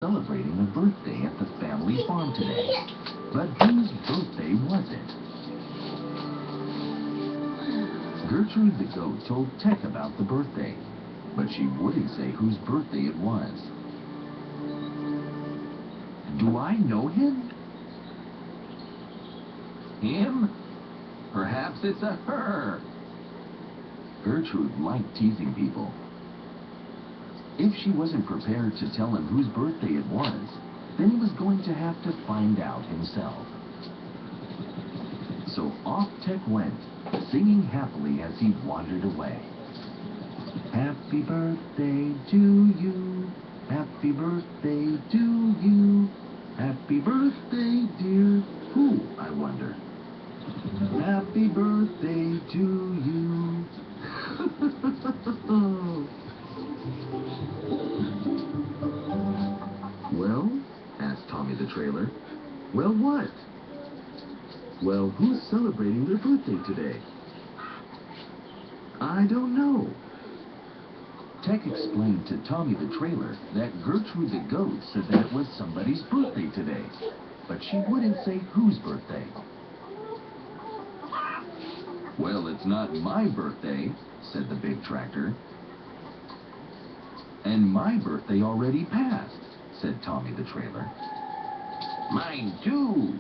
celebrating a birthday at the family farm today. But whose birthday was it? Gertrude the goat told Teck about the birthday, but she wouldn't say whose birthday it was. Do I know him? Him? Perhaps it's a her. Gertrude liked teasing people. If she wasn't prepared to tell him whose birthday it was, then he was going to have to find out himself. So off Teck went, singing happily as he wandered away. Happy birthday to you. Happy birthday to you. Happy birthday, dear. Who, I wonder? Happy birthday to you. Well, asked Tommy the trailer. Well, what? Well, who's celebrating their birthday today? I don't know. Teck explained to Tommy the trailer that Gertrude the goat said that it was somebody's birthday today, but she wouldn't say whose birthday. Well, it's not my birthday, said the big tractor. And my birthday already passed, said Tommy the trailer. Mine too,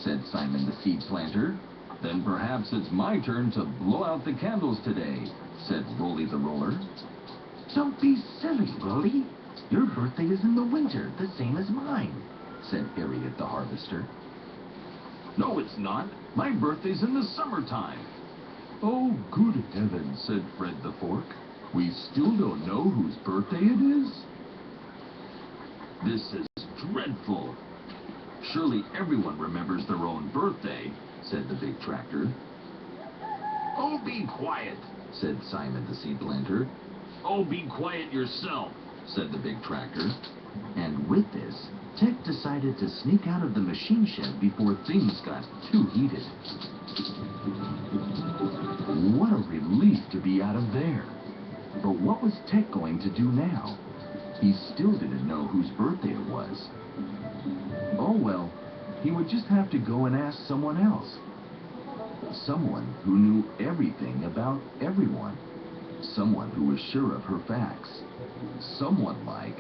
said Simon the seed planter. Then perhaps it's my turn to blow out the candles today, said Rolly the roller. Don't be silly, Rolly. Your birthday is in the winter, the same as mine, said Harriet the harvester. No, it's not. My birthday's in the summertime. Oh, good heavens, said Fred the fork. We still don't know whose birthday it is? This is dreadful. Surely everyone remembers their own birthday, said the big tractor. Oh, be quiet, said Simon the seed planter. Oh, be quiet yourself, said the big tractor. And with this, Teck decided to sneak out of the machine shed before things got too heated. What a relief to be out of there. But what was Teck going to do now? He still didn't know whose birthday it was. Oh well, he would just have to go and ask someone else. Someone who knew everything about everyone. Someone who was sure of her facts. Someone like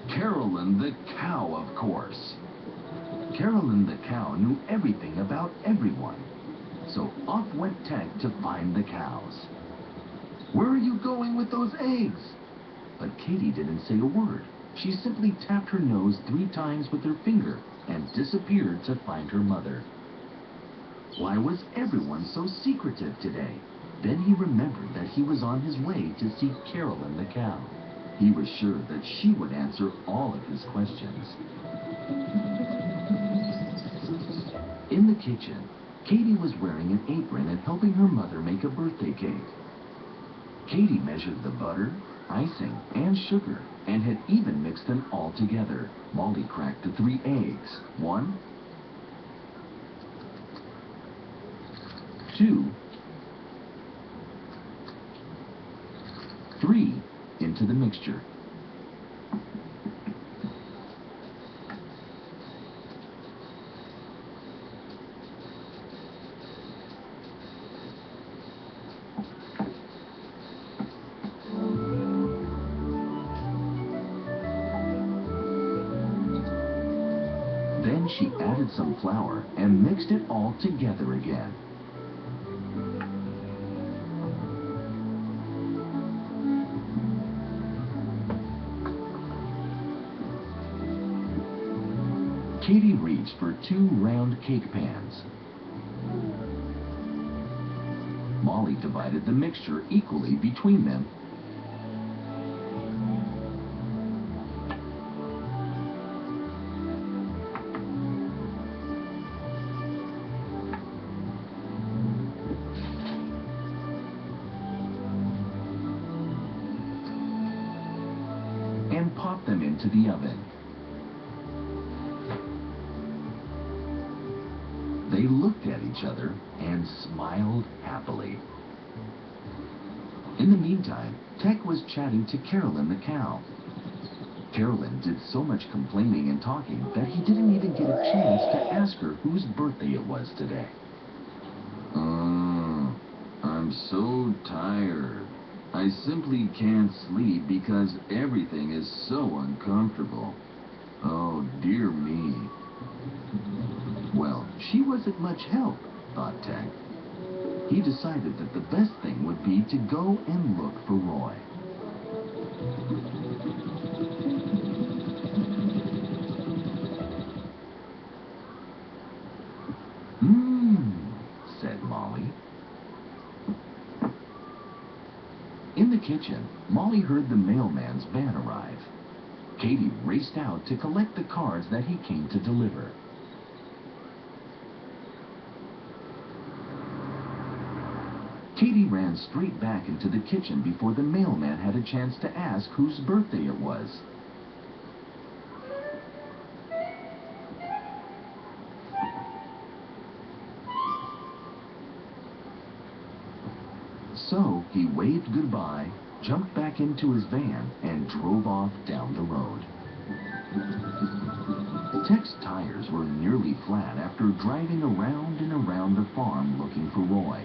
Carolyn the cow, of course. Carolyn the cow knew everything about everyone. So off went Teck to find the cows. Where are you going with those eggs? But Katy didn't say a word. She simply tapped her nose 3 times with her finger and disappeared to find her mother. Why was everyone so secretive today? Then he remembered that he was on his way to see Carolyn the cow. He was sure that she would answer all of his questions. In the kitchen, Katy was wearing an apron and helping her mother make a birthday cake. Katy measured the butter, icing, and sugar, and had even mixed them all together. Molly cracked the 3 eggs. 1, 2, 3 into the mixture. Then she added some flour and mixed it all together again. Katy reached for 2 round cake pans. Molly divided the mixture equally between them. And popped them into the oven. They looked at each other and smiled happily. In the meantime, Teck was chatting to Carolyn the cow. Carolyn did so much complaining and talking that he didn't even get a chance to ask her whose birthday it was today. I'm so tired. I simply can't sleep because everything is so uncomfortable. Oh, dear me. Well, she wasn't much help, thought Tech. He decided that the best thing would be to go and look for Roy. Said Molly. In the kitchen, Molly heard the mailman's van arrive. Katie raced out to collect the cards that he came to deliver. Katie ran straight back into the kitchen before the mailman had a chance to ask whose birthday it was. So he waved goodbye, jumped back into his van, and drove off down the road. Tech's tires were nearly flat after driving around and around the farm looking for Roy.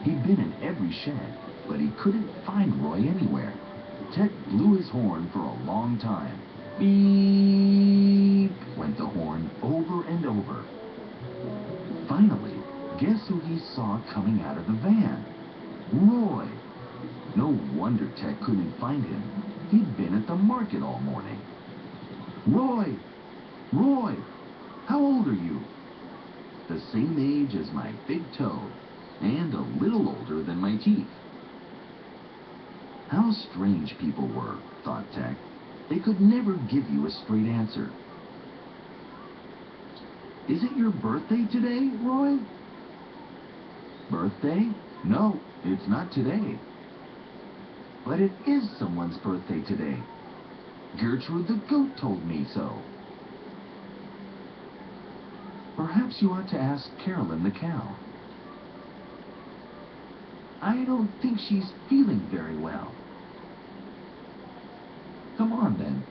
He'd been in every shed, but he couldn't find Roy anywhere. Tech blew his horn for a long time. Beep! Went the horn over and over. Finally, guess who he saw coming out of the van? Roy! No wonder Tech couldn't find him. He'd been at the market all morning. Roy! Roy! How old are you? The same age as my big toe, and a little older than my teeth. How strange people were, thought Tech. They could never give you a straight answer. Is it your birthday today, Roy? Birthday? No, it's not today. But it is someone's birthday today. Gertrude the goat told me so. Perhaps you ought to ask Carolyn the cow. I don't think she's feeling very well. Come on, then.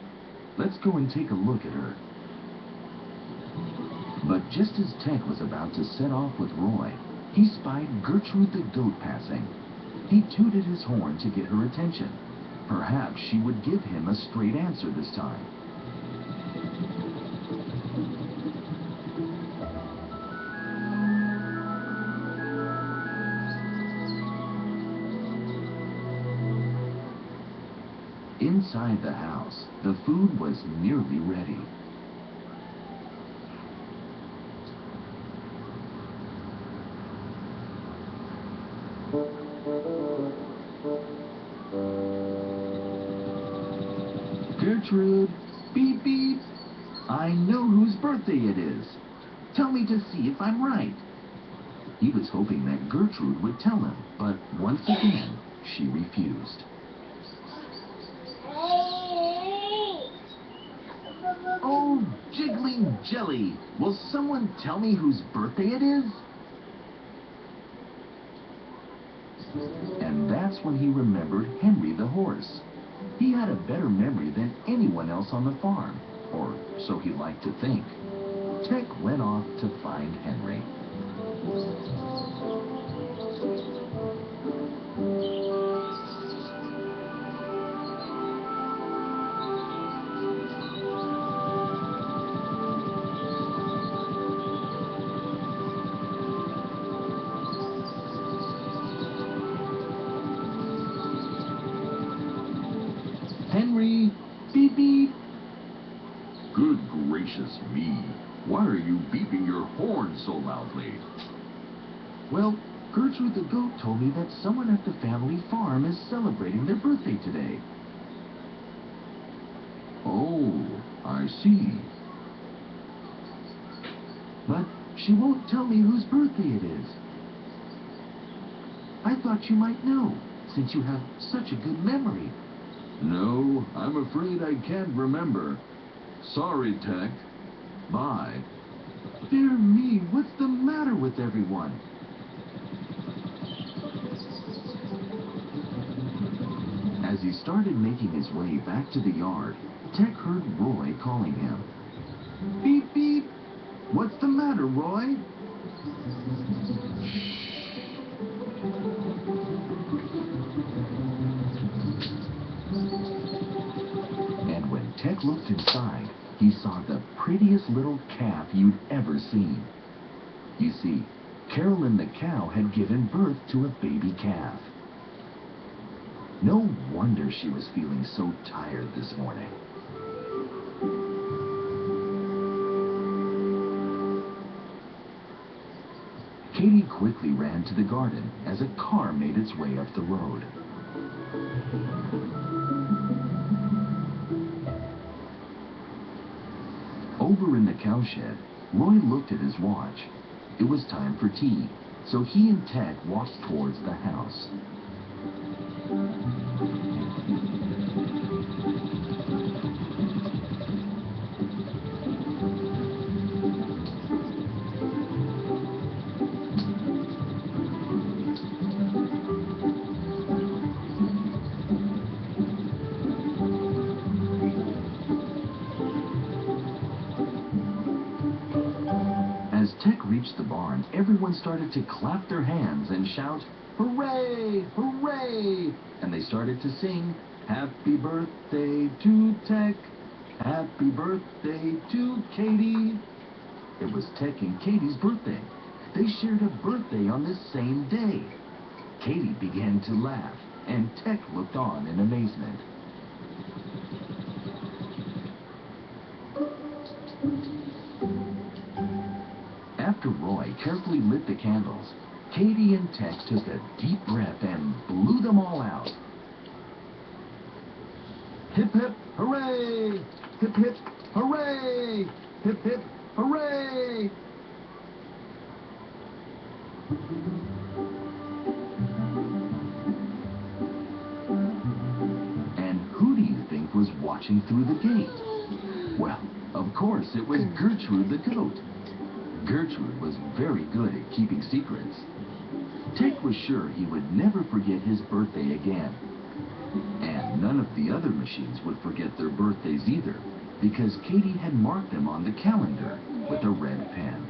Let's go and take a look at her. But just as Tech was about to set off with Roy, he spied Gertrude the goat passing. He tooted his horn to get her attention. Perhaps she would give him a straight answer this time. Inside the house, the food was nearly ready. Gertrude, beep beep. I know whose birthday it is. Tell me to see if I'm right. He was hoping that Gertrude would tell him, but once again, she refused. Oh, jiggling jelly! Will someone tell me whose birthday it is? And that's when he remembered Henry the horse. He had a better memory than anyone else on the farm, or so he liked to think. Tech went off to find Henry. Henry, beep beep. Good gracious me. Why are you beeping your horn so loudly? Well, Gertrude the goat told me that someone at the family farm is celebrating their birthday today. Oh, I see. But she won't tell me whose birthday it is. I thought you might know, since you have such a good memory. No, I'm afraid I can't remember. Sorry, Tech. Bye. Dear me, what's the matter with everyone? As he started making his way back to the yard, Tech heard Roy calling him. Beep, beep. What's the matter, Roy? And when Tech looked inside, he saw the prettiest little calf you'd ever seen. You see, Carolyn the cow had given birth to a baby calf. No wonder she was feeling so tired this morning. Katie quickly ran to the garden as a car made its way up the road. Over in the cowshed, Roy looked at his watch. It was time for tea, so he and Tech walked towards the house. As Tech reached the barn, everyone started to clap their hands and shout, "Hooray! Hooray!" And they started to sing, "Happy birthday to Tech! Happy birthday to Katie!" It was Tech and Katie's birthday. They shared a birthday on this same day. Katie began to laugh, and Tech looked on in amazement. After Roy carefully lit the candles, Katie and Tech took a deep breath and blew them all out. Hip hip hooray! Hip hip hooray! Hip hip hooray! And who do you think was watching through the gate? Well, of course, it was Gertrude the goat. Gertrude was very good at keeping secrets. Tech was sure he would never forget his birthday again. And none of the other machines would forget their birthdays either, because Katie had marked them on the calendar with a red pen.